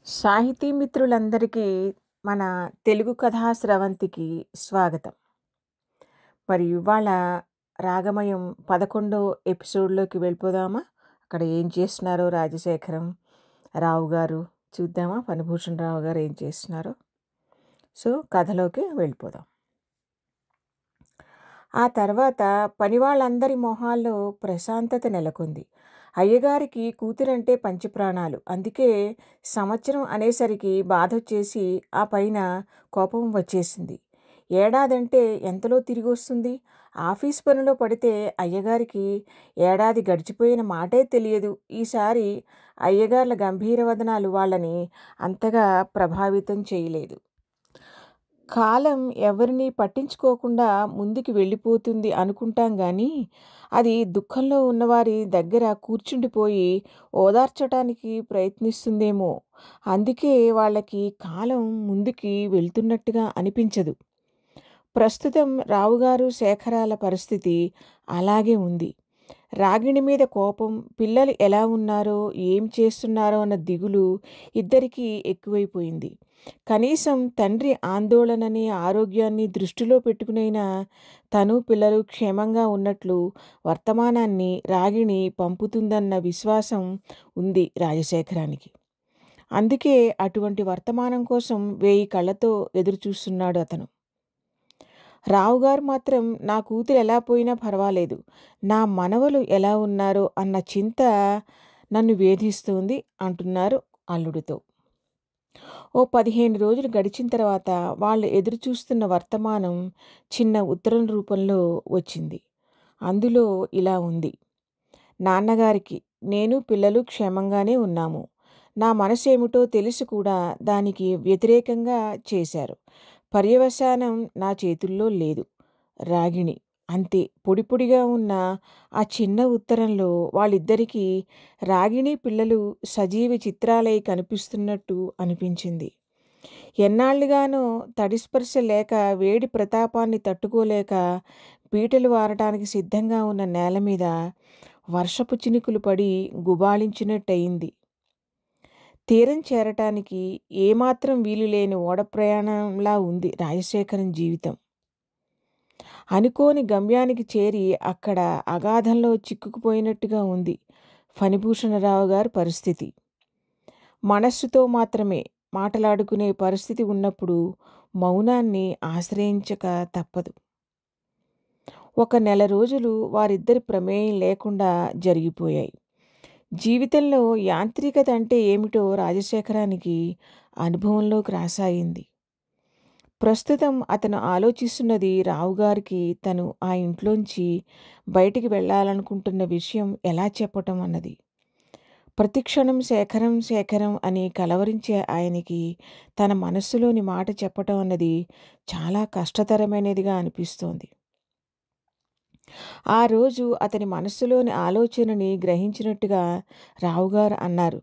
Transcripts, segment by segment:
సాహితీ మిత్రులందరికీ మన తెలుగు కథా స్రవంతికి స్వాగతం. మరి ఇవాళ రాగమయం 11 ఎపిసోడ్లోకి వెళ్ళిపోదామా? అక్కడ ఏం చేస్తున్నారో రాజశేఖరం రావు గారు చూద్దామా? ఫణిభూషణ్ రావు గారు ఏం చేస్తున్నారో. సో కథలోకి వెళ్ళిపోదాం. ఆ తర్వాత పనివాళ్ళందరి మొహాల్లో ప్రశాంతత నెలకొంది. అయ్యగారికి కూతురంటే పంచప్రాణాలు. అందుకే సంవత్సరం అనేసరికి బాధొచ్చేసి ఆ పైన కోపం వచ్చేసింది. ఏడాదంటే ఎంతలో తిరిగొస్తుంది? ఆఫీస్ పనిలో పడితే అయ్యగారికి ఏడాది గడిచిపోయిన మాటే తెలియదు. ఈసారి అయ్యగార్ల గంభీర వదనాలు వాళ్ళని అంతగా ప్రభావితం చేయలేదు. కాలం ఎవరిని పట్టించుకోకుండా ముందుకు వెళ్ళిపోతుంది అనుకుంటాం కానీ అది దుఃఖంలో ఉన్నవారి దగ్గర కూర్చుండిపోయి ఓదార్చటానికి ప్రయత్నిస్తుందేమో. అందుకే వాళ్ళకి కాలం ముందుకి వెళ్తున్నట్టుగా అనిపించదు. ప్రస్తుతం రావుగారు శేఖరాల పరిస్థితి అలాగే ఉంది. రాగిణి మీద కోపం, పిల్లలు ఎలా ఉన్నారో ఏం చేస్తున్నారో అన్న దిగులు ఇద్దరికీ ఎక్కువైపోయింది. కనీసం తండ్రి ఆందోళనని ఆరోగ్యాన్ని దృష్టిలో పెట్టుకునైనా తను పిల్లలు క్షేమంగా ఉన్నట్లు వర్తమానాన్ని రాగిణి పంపుతుందన్న విశ్వాసం ఉంది రాజశేఖరానికి. అందుకే అటువంటి వర్తమానం కోసం 1000 కళ్ళతో ఎదురుచూస్తున్నాడు అతను. రావుగారు మాత్రం నా కూతురు ఎలా పోయినా పర్వాలేదు, నా మనవలు ఎలా ఉన్నారో అన్న చింత నన్ను వేధిస్తోంది అంటున్నారు అల్లుడితో. ఓ 15 రోజులు గడిచిన తర్వాత వాళ్ళు ఎదురుచూస్తున్న వర్తమానం చిన్న ఉత్తరం రూపంలో వచ్చింది. అందులో ఇలా ఉంది: నాన్నగారికి నేను పిల్లలు క్షేమంగానే ఉన్నాము. నా మనసేమిటో తెలిసి కూడా దానికి వ్యతిరేకంగా చేశారు. పర్యవసానం నా చేతుల్లో లేదు. రాగిణి. అంతే. పొడి పొడిగా ఉన్న ఆ చిన్న ఉత్తరంలో వాళ్ళిద్దరికీ రాగిణి పిల్లలు సజీవ చిత్రాలై కనిపిస్తున్నట్టు అనిపించింది. ఎన్నాళ్లుగానో తడిస్పర్శ లేక వేడి ప్రతాపాన్ని తట్టుకోలేక పీటలు వారటానికి సిద్ధంగా ఉన్న నేల మీద వర్షపు చినుకులు పడి గుబాళించినట్టయింది. తీరం చేరటానికి ఏమాత్రం వీలులేని ఓడ ప్రయాణంలా ఉంది రాజశేఖరం జీవితం. అనుకోని గమ్యానికి చేరి అక్కడ అగాధంలో చిక్కుకుపోయినట్టుగా ఉంది ఫణిభూషణరావు గారి పరిస్థితి. మనస్సుతో మాత్రమే మాటలాడుకునే పరిస్థితి ఉన్నప్పుడు మౌనాన్ని ఆశ్రయించక తప్పదు. 1 నెల రోజులు వారిద్దరి ప్రమేయం లేకుండా జరిగిపోయాయి. జీవితంలో యాంత్రికత అంటే ఏమిటో రాజశేఖరానికి అనుభవంలోకి రాసాగింది. ప్రస్తుతం అతను ఆలోచిస్తున్నది రావుగారికి తను ఆ ఇంట్లోంచి బయటికి వెళ్ళాలనుకుంటున్న విషయం ఎలా చెప్పటం అన్నది. ప్రతిక్షణం శేఖరం శేఖరం అని కలవరించే ఆయనకి తన మనస్సులోని మాట చెప్పటం అన్నది చాలా కష్టతరమైనదిగా అనిపిస్తోంది. ఆ రోజు అతని మనస్సులోని ఆలోచనని గ్రహించినట్టుగా రావుగారు అన్నారు: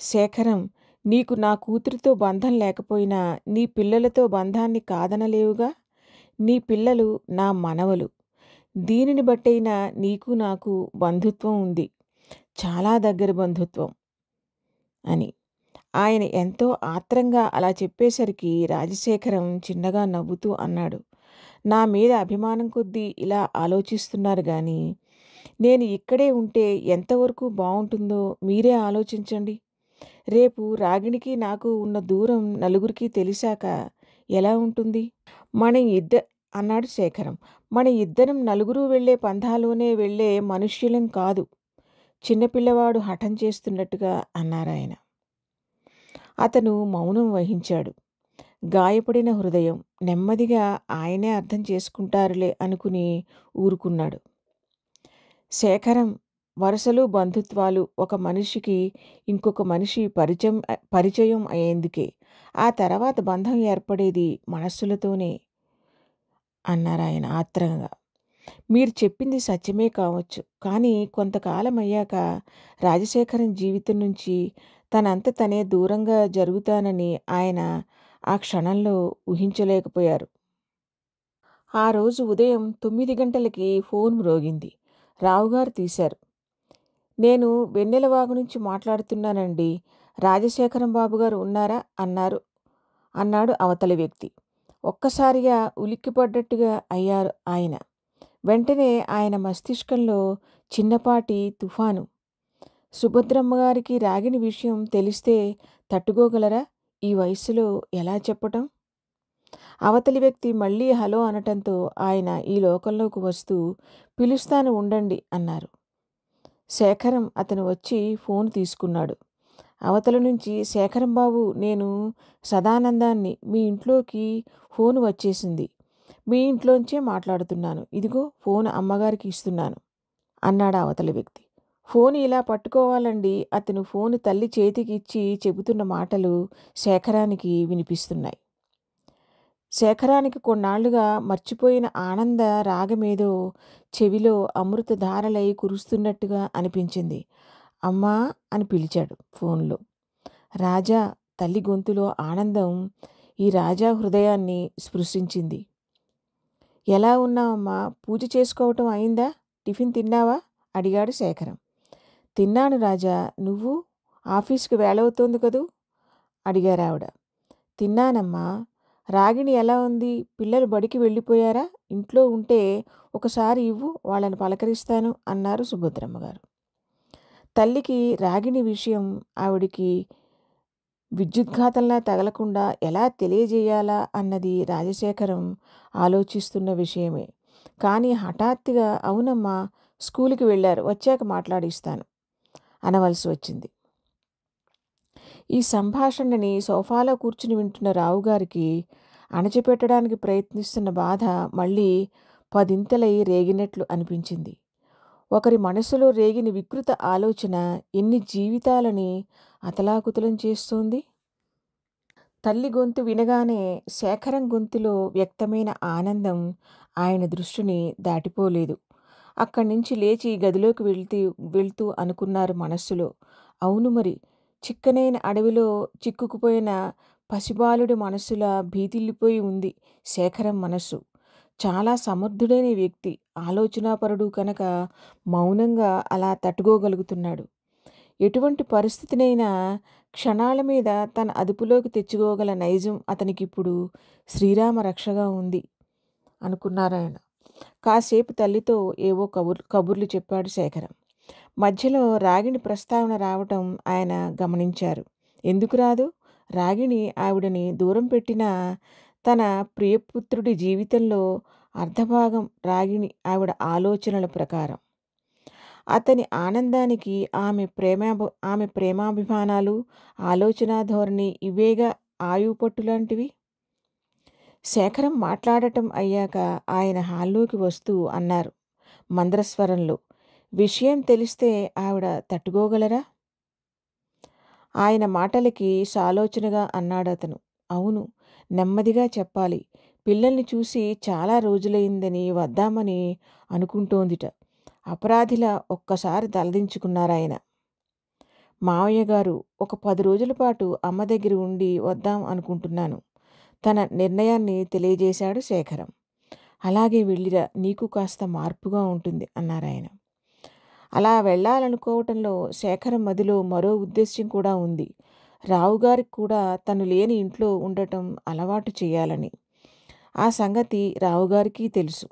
శేఖరం, నీకు నా కూతురితో బంధం లేకపోయినా నీ పిల్లలతో బంధాన్ని కాదనలేవుగా. నీ పిల్లలు నా మనవలు. దీనిని బట్టైనా నీకు నాకు బంధుత్వం ఉంది, చాలా దగ్గర బంధుత్వం అని. ఆయన ఎంతో ఆత్రంగా అలా చెప్పేసరికి రాజశేఖరం చిన్నగా నవ్వుతూ అన్నాడు: నా మీద అభిమానం కొద్దీ ఇలా ఆలోచిస్తున్నారు కానీ నేను ఇక్కడే ఉంటే ఎంతవరకు బాగుంటుందో మీరే ఆలోచించండి. రేపు రాగిణికి నాకు ఉన్న దూరం నలుగురికి తెలిసాక ఎలా ఉంటుంది? అన్నాడు శేఖరం. మన ఇద్దరం నలుగురు వెళ్లే పంథాలోనే వెళ్లే మనుష్యులం కాదు. చిన్నపిల్లవాడు హఠం చేస్తున్నట్టుగా అన్నారాయన. అతను మౌనం వహించాడు. గాయపడిన హృదయం. నెమ్మదిగా ఆయనే అర్థం చేసుకుంటారులే అనుకుని ఊరుకున్నాడు. శేఖరం, వరుసలు బంధుత్వాలు ఒక మనిషికి ఇంకొక మనిషి పరిచయం అయ్యేందుకే. ఆ తర్వాత బంధం ఏర్పడేది మనస్సులతోనే అన్నారాయన ఆత్రంగా. మీరు చెప్పింది సత్యమే కావచ్చు, కానీ కొంతకాలం అయ్యాక రాజశేఖరం జీవితం నుంచి తనంత తనే దూరంగా జరుగుతానని ఆయన ఆ క్షణంలో ఊహించలేకపోయారు. ఆ రోజు ఉదయం 9 గంటలకి ఫోన్ మ్రోగింది. రావుగారు తీశారు. నేను వెన్నెలవాగు నుంచి మాట్లాడుతున్నానండి. రాజశేఖరం బాబు గారు ఉన్నారా అన్నాడు అవతలి వ్యక్తి. ఒక్కసారిగా ఉలిక్కిపడ్డట్టుగా అయ్యారు ఆయన. వెంటనే ఆయన మస్తిష్కంలో చిన్నపాటి తుఫాను. సుభద్రమ్మగారికి రాగిణి విషయం తెలిస్తే తట్టుకోగలరా? ఈ వయస్సులో ఎలా చెప్పటం? అవతలి వ్యక్తి మళ్ళీ హలో అనటంతో ఆయన ఈ లోకంలోకి వస్తూ పిలుస్తాను ఉండండి అన్నారు. శేఖరం అతను వచ్చి ఫోన్ తీసుకున్నాడు. అవతల నుంచి శేఖరం బాబు, నేను సదానందాన్ని, మీ ఇంట్లోకి ఫోన్ వచ్చేసింది. మీ ఇంట్లోంచే మాట్లాడుతున్నాను. ఇదిగో ఫోన్ అమ్మగారికి ఇస్తున్నాను అన్నాడు అవతలి వ్యక్తి. ఫోన్ ఇలా పట్టుకోవాలండి. అతను ఫోన్ తల్లి చేతికి ఇచ్చి చెబుతున్న మాటలు శేఖరానికి వినిపిస్తున్నాయి. శేఖరానికి కొన్నాళ్లుగా మర్చిపోయిన ఆనంద రాగమేదో చెవిలో అమృతధారలై కురుస్తున్నట్టుగా అనిపించింది. అమ్మా అని పిలిచాడు ఫోన్లో. రాజా తల్లి గొంతులో ఆనందం ఈ రాజా హృదయాన్ని స్పృశించింది. ఎలా ఉన్నావమ్మా? పూజ చేసుకోవటం అయిందా? టిఫిన్ తిన్నావా? అడిగాడు శేఖరం. తిన్నాను రాజా. నువ్వు? ఆఫీస్కి వేళవుతోంది కదూ అడిగారు ఆవిడ. తిన్నానమ్మా. రాగిణి ఎలా ఉంది? పిల్లలు బడికి వెళ్ళిపోయారా? ఇంట్లో ఉంటే ఒకసారి ఇవ్వు, వాళ్ళని పలకరిస్తాను అన్నారు సుభద్రమ్మగారు. తల్లికి రాగిణి విషయం ఆవిడికి విద్యుద్ఘాతంలా తగలకుండా ఎలా తెలియజేయాలా అన్నది రాజశేఖరం ఆలోచిస్తున్న విషయమే. కానీ హఠాత్తుగా అవునమ్మా, స్కూలుకి వెళ్ళారు, వచ్చాక మాట్లాడిస్తాను అనవలసి వచ్చింది. ఈ సంభాషణని సోఫాలో కూర్చుని వింటున్న రావుగారికి అణచిపెట్టడానికి ప్రయత్నిస్తున్న బాధ మళ్ళీ పదింతలై రేగినట్లు అనిపించింది. ఒకరి మనసులో రేగిన వికృత ఆలోచన ఎన్ని జీవితాలని అతలాకుతలం చేస్తోంది. తల్లి గొంతు వినగానే శేఖరం గొంతులో వ్యక్తమైన ఆనందం ఆయన దృష్టిని దాటిపోలేదు. అక్కడి నుంచి లేచి గదిలోకి వెళ్తూ అనుకున్నారు మనస్సులో, అవును మరి, చిక్కనైన అడవిలో చిక్కుకుపోయిన పసిబాలుడి మనస్సులా భీతిల్లిపోయి ఉంది శేఖరం మనస్సు. చాలా సమర్థుడైన వ్యక్తి, ఆలోచనాపరుడు కనుక మౌనంగా అలా తట్టుకోగలుగుతున్నాడు. ఎటువంటి పరిస్థితినైనా క్షణాల మీద తన అదుపులోకి తెచ్చుకోగల నైజం అతనికిప్పుడు శ్రీరామ రక్షగా ఉంది అనుకున్నారాయన. కాసేపు తల్లితో ఏవో కబుర్లు చెప్పాడు శేఖరం. మధ్యలో రాగిణి ప్రస్తావన రావటం ఆయన గమనించారు. ఎందుకు రాదు? రాగిణి ఆవిడని దూరం పెట్టినా తన ప్రియపుత్రుడి జీవితంలో అర్ధభాగం రాగిణి ఆవిడ ఆలోచనల ప్రకారం. అతని ఆనందానికి ఆమె ప్రేమాభిమానాలు, ఆలోచనా ధోరణి ఇవేగా ఆయుపట్టులాంటివి. శేఖరం మాట్లాడటం అయ్యాక ఆయన హాల్లోకి వస్తూ అన్నారు మంద్రస్వరంలో, విషయం తెలిస్తే ఆవిడ తట్టుకోగలరా? ఆయన మాటలకి సాలోచనగా అన్నాడతను. అవును, నెమ్మదిగా చెప్పాలి. పిల్లల్ని చూసి చాలా రోజులైందని వద్దామని అనుకుంటోందిట. అపరాధిలా ఒక్కసారి తలదించుకున్నారాయన. మావయ్య గారు, ఒక 10 రోజుల పాటు అమ్మ దగ్గర ఉండి వద్దాం అనుకుంటున్నాను తన నిర్ణయాన్ని తెలియజేశాడు శేఖరం. అలాగే వెళ్ళిరా, నీకు కాస్త మార్పుగా ఉంటుంది అన్నారాయన. అలా వెళ్ళాలనుకోవటంలో శేఖరం మదిలో మరో ఉద్దేశ్యం కూడా ఉంది. రావుగారికి కూడా తను లేని ఇంట్లో ఉండటం అలవాటు చేయాలని. ఆ సంగతి రావుగారికి తెలుసు.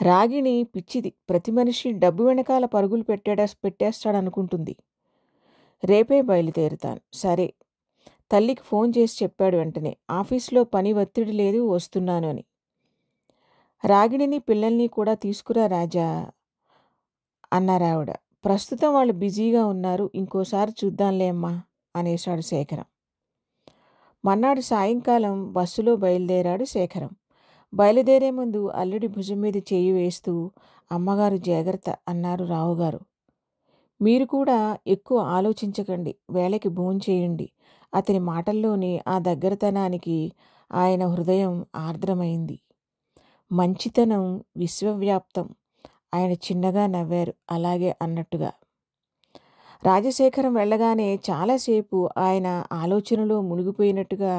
రాగిణి పిచ్చిది, ప్రతి మనిషి డబ్బు వెనకాల పరుగులు పెట్టేస్తాడనుకుంటుంది. రేపే బయలుదేరుతాను. సరే. తల్లికి ఫోన్ చేసి చెప్పాడు వెంటనే. ఆఫీస్లో పని ఒత్తిడి లేదు, వస్తున్నాను అని. రాగిణిని పిల్లల్ని కూడా తీసుకురా రాజా అన్నారావిడ. ప్రస్తుతం వాళ్ళు బిజీగా ఉన్నారు, ఇంకోసారి చూద్దాంలే అమ్మా అనేశాడు శేఖరం. మర్నాడు సాయంకాలం బస్సులో బయలుదేరాడు శేఖరం. బయలుదేరే ముందు అల్లుడి భుజం మీద చేయి వేస్తూ, అమ్మగారు జాగ్రత్త అన్నారు రావుగారు. మీరు కూడా ఎక్కువ ఆలోచించకండి, వేళకి భోంచేయండి. అతని మాటల్లోని ఆ దగ్గరతనానికి ఆయన హృదయం ఆర్ద్రమైంది. మంచితనం విశ్వవ్యాప్తం. ఆయన చిన్నగా నవ్వారు, అలాగే అన్నట్టుగా. రాజశేఖరం వెళ్ళగానే చాలాసేపు ఆయన ఆలోచనలో మునిగిపోయినట్టుగా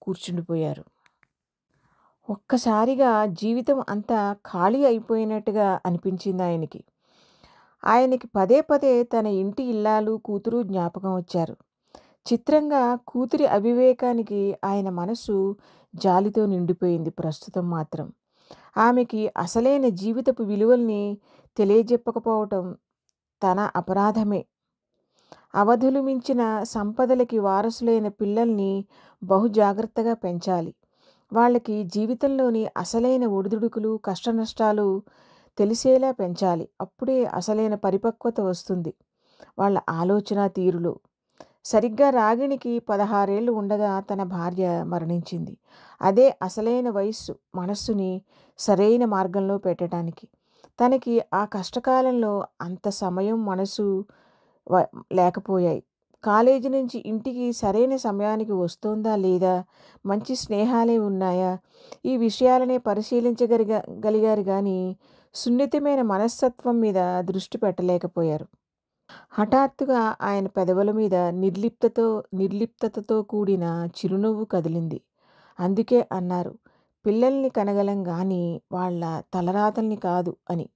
కూర్చుండిపోయారు. ఒక్కసారిగా జీవితం అంతా ఖాళీ అయిపోయినట్టుగా అనిపించింది ఆయనకి. ఆయనకి పదే పదే తన ఇంటి ఇల్లాలు, కూతురు జ్ఞాపకం వచ్చారు. చిత్రంగా కూతురి అవివేకానికి ఆయన మనసు జాలితో నిండిపోయింది ప్రస్తుతం మాత్రం. ఆమెకి అసలైన జీవితపు విలువల్ని తెలియజెప్పకపోవటం తన అపరాధమే. అవధులు మించిన సంపదలకి వారసులైన పిల్లల్ని బహు జాగ్రత్తగా పెంచాలి. వాళ్ళకి జీవితంలోని అసలైన ఒడిదుడుకులు, కష్టనష్టాలు తెలిసేలా పెంచాలి. అప్పుడే అసలైన పరిపక్వత వస్తుంది వాళ్ళ ఆలోచన తీరులో. సరిగ్గా రాగిణికి 16 ఏళ్ళు ఉండగా తన భార్య మరణించింది. అదే అసలైన వయస్సు మనస్సుని సరైన మార్గంలో పెట్టడానికి. తనకి ఆ కష్టకాలంలో అంత సమయం, మనసు లేకపోయాయి. కాలేజీ నుంచి ఇంటికి సరైన సమయానికి వస్తోందా లేదా, మంచి స్నేహాలే ఉన్నాయా, ఈ విషయాలనే పరిశీలించగలిగారు కానీ సున్నితమైన మనస్తత్వం మీద దృష్టి పెట్టలేకపోయారు. హఠాత్తుగా ఆయన పెదవుల మీద నిర్లిప్తతతో కూడిన చిరునవ్వు కదిలింది. అందుకే అన్నారు, పిల్లల్ని కనగలం గాని వాళ్ళ తలరాతల్ని కాదు అని.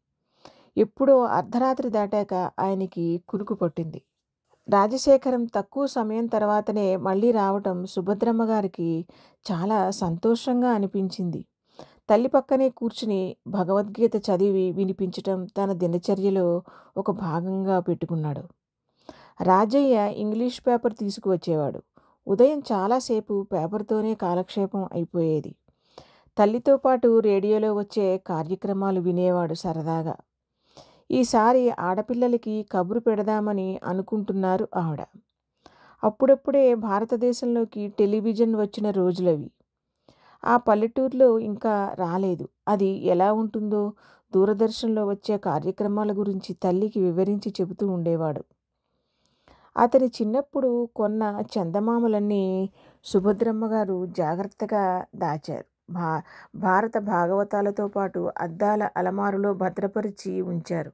ఎప్పుడో అర్ధరాత్రి దాటాక ఆయనకి కునుకు పట్టింది. రాజశేఖరం తక్కువ సమయం తర్వాతనే మళ్ళీ రావటం సుభద్రమ్మ గారికి చాలా సంతోషంగా అనిపించింది. తల్లి పక్కనే కూర్చుని భగవద్గీత చదివి వినిపించటం తన దినచర్యలో ఒక భాగంగా పెట్టుకున్నాడు. రాజయ్య ఇంగ్లీష్ పేపర్ తీసుకువచ్చేవాడు. ఉదయం చాలాసేపు పేపర్తోనే కాలక్షేపం అయిపోయేది. తల్లితో పాటు రేడియోలో వచ్చే కార్యక్రమాలు వినేవాడు సరదాగా. ఈసారి ఆడపిల్లలకి కబురు పెడదామని అనుకుంటున్నారు ఆవిడ. అప్పుడప్పుడే భారతదేశంలోకి టెలివిజన్ వచ్చిన రోజులవి. ఆ పల్లెటూరులో ఇంకా రాలేదు. అది ఎలా ఉంటుందో దూరదర్శన్లో వచ్చే కార్యక్రమాల గురించి తల్లికి వివరించి చెబుతూ ఉండేవాడు. అతని చిన్నప్పుడు కొన్న చందమామలన్నీ సుభద్రమ్మ గారు జాగ్రత్తగా దాచారు. భారత భాగవతాలతో పాటు అద్దాల అలమారులో భద్రపరిచి ఉంచారు.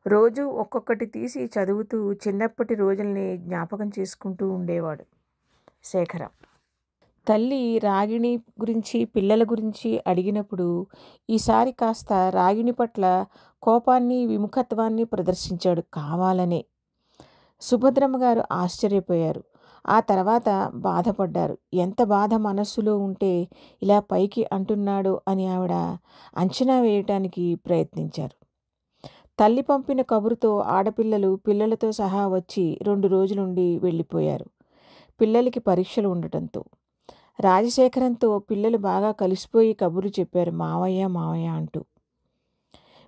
రోజు ఒక్కొక్కటి తీసి చదువుతూ చిన్నప్పటి రోజుల్ని జ్ఞాపకం చేసుకుంటూ ఉండేవాడు శేఖరం. తల్లి రాగిణి గురించి, పిల్లల గురించి అడిగినప్పుడు ఈసారి కాస్త రాగిణి పట్ల కోపాన్ని, విముఖత్వాన్ని ప్రదర్శించాడు కావాలనే. సుభద్రమ్మ గారు ఆశ్చర్యపోయారు. ఆ తర్వాత బాధపడ్డారు. ఎంత బాధ మనస్సులో ఉంటే ఇలా పైకి అంటున్నాడో అని ఆవిడ అంచనా వేయటానికి ప్రయత్నించారు. తల్లి పంపిన కబురుతో ఆడపిల్లలు పిల్లలతో సహా వచ్చి 2 రోజులుండి వెళ్ళిపోయారు. పిల్లలకి పరీక్షలు ఉండటంతో. రాజశేఖరంతో పిల్లలు బాగా కలిసిపోయి కబుర్లు చెప్పారు, మావయ్య మావయ్య అంటూ.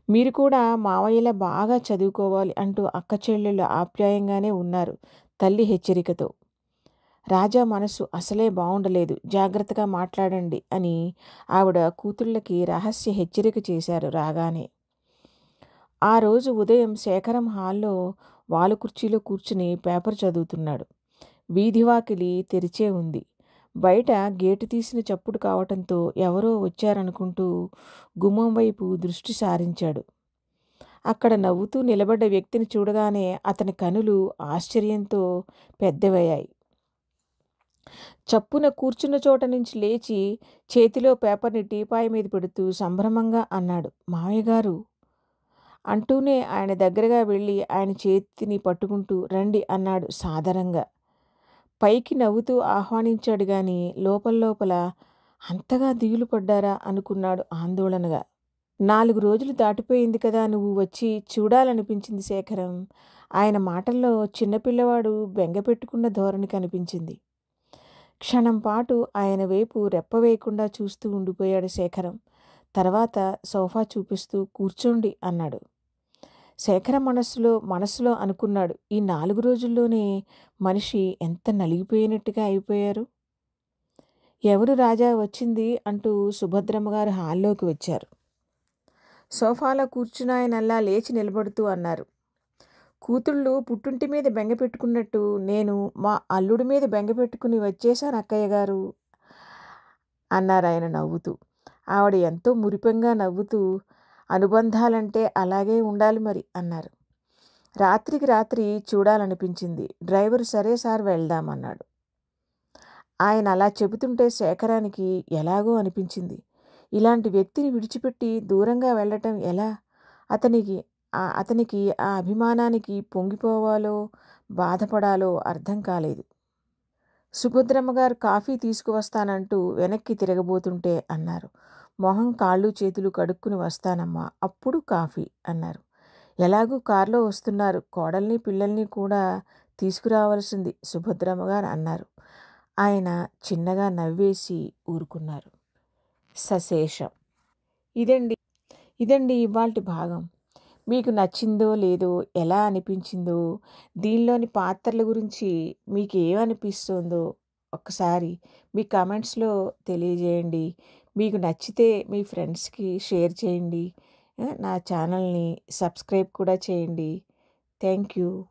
మీరు కూడా మావయ్యలా బాగా చదువుకోవాలి అంటూ అక్క చెల్లెళ్ళు ఆప్యాయంగానే ఉన్నారు తల్లి హెచ్చరికతో. రాజా మనసు అసలే బావుండలేదు, జాగ్రత్తగా మాట్లాడండి అని ఆవిడ కూతుళ్ళకి రహస్య హెచ్చరిక చేశారు రాగానే. ఆ రోజు ఉదయం శేఖరం హాల్లో వాలుకుర్చీలో కూర్చుని పేపర్ చదువుతున్నాడు. వీధివాకిలి తెరిచే ఉంది. బయట గేటు తీసిన చప్పుడు కావటంతో ఎవరో వచ్చారనుకుంటూ గుమ్మం వైపు దృష్టి సారించాడు. అక్కడ నవ్వుతూ నిలబడ్డ వ్యక్తిని చూడగానే అతని కనులు ఆశ్చర్యంతో పెద్దవయ్యాయి. చప్పున కూర్చున్న చోట నుంచి లేచి చేతిలో పేపర్ని టీపాయ్ మీద పెడుతూ సంభ్రమంగా అన్నాడు, మావయ్య గారు అంటూనే ఆయన దగ్గరగా వెళ్ళి ఆయన చేతిని పట్టుకుంటూ రండి అన్నాడు సాదరంగా. పైకి నవ్వుతూ ఆహ్వానించాడు గాని లోపల అంతగా దిగులు పడ్డారా అనుకున్నాడు ఆందోళనగా. 4 రోజులు దాటిపోయింది కదా, నువ్వు వచ్చి చూడాలనిపించింది శేఖరం. ఆయన మాటల్లో చిన్నపిల్లవాడు బెంగ పెట్టుకున్న ధోరణి కనిపించింది. క్షణం పాటు ఆయన వైపు రెప్పవేయకుండా చూస్తూ ఉండిపోయాడు శేఖరం. తర్వాత సోఫా చూపిస్తూ కూర్చోండి అన్నాడు. శేఖరం మనస్సులో అనుకున్నాడు, ఈ 4 రోజుల్లోనే మనిషి ఎంత నలిగిపోయినట్టుగా అయిపోయారు. ఎవరు రాజా వచ్చింది అంటూ సుభద్రమ్మగారు హాల్లోకి వచ్చారు. సోఫాలో కూర్చున్నాయనల్లా లేచి నిలబడుతూ అన్నారు, కూతుళ్ళు పుట్టుంటి మీద బెంగ పెట్టుకున్నట్టు నేను మా అల్లుడి మీద బెంగ పెట్టుకుని వచ్చేశాను అక్కయ్య గారు అన్నారు ఆయన నవ్వుతూ. ఆవిడ ఎంతో మురిపెంగా నవ్వుతూ, అనుబంధాలంటే అలాగే ఉండాలి మరి అన్నారు. రాత్రికి రాత్రి చూడాలనిపించింది. డ్రైవరు సరే సార్ వెళ్దామన్నాడు. ఆయన అలా చెబుతుంటే శేఖరానికి ఎలాగో అనిపించింది. ఇలాంటి వ్యక్తిని విడిచిపెట్టి దూరంగా వెళ్ళటం ఎలా? అతనికి అతనికి ఆ అభిమానానికి పొంగిపోవాలో, బాధపడాలో అర్థం కాలేదు. సుభద్రమ్మ గారు కాఫీ తీసుకువస్తానంటూ వెనక్కి తిరగబోతుంటే అన్నారు. మొహం, కాళ్ళు, చేతులు కడుక్కుని వస్తానమ్మా, అప్పుడు కాఫీ అన్నారు. ఎలాగూ కారులో వస్తున్నారు, కోడల్ని పిల్లల్ని కూడా తీసుకురావాల్సింది సుభద్రమ్మ గారు అన్నారు. ఆయన చిన్నగా నవ్వేసి ఊరుకున్నారు. సశేషం. ఇదండి ఇదండి ఇవాల్టి భాగం. మీకు నచ్చిందో లేదో, ఎలా అనిపించిందో, దీనిలోని పాత్రల గురించి మీకు ఏమనిపిస్తుందో ఒక్కసారి మీ కామెంట్స్లో తెలియజేయండి. మీకు నచ్చితే మీ ఫ్రెండ్స్కి షేర్ చేయండి. నా ఛానల్ని సబ్స్క్రైబ్ కూడా చేయండి. Thank you.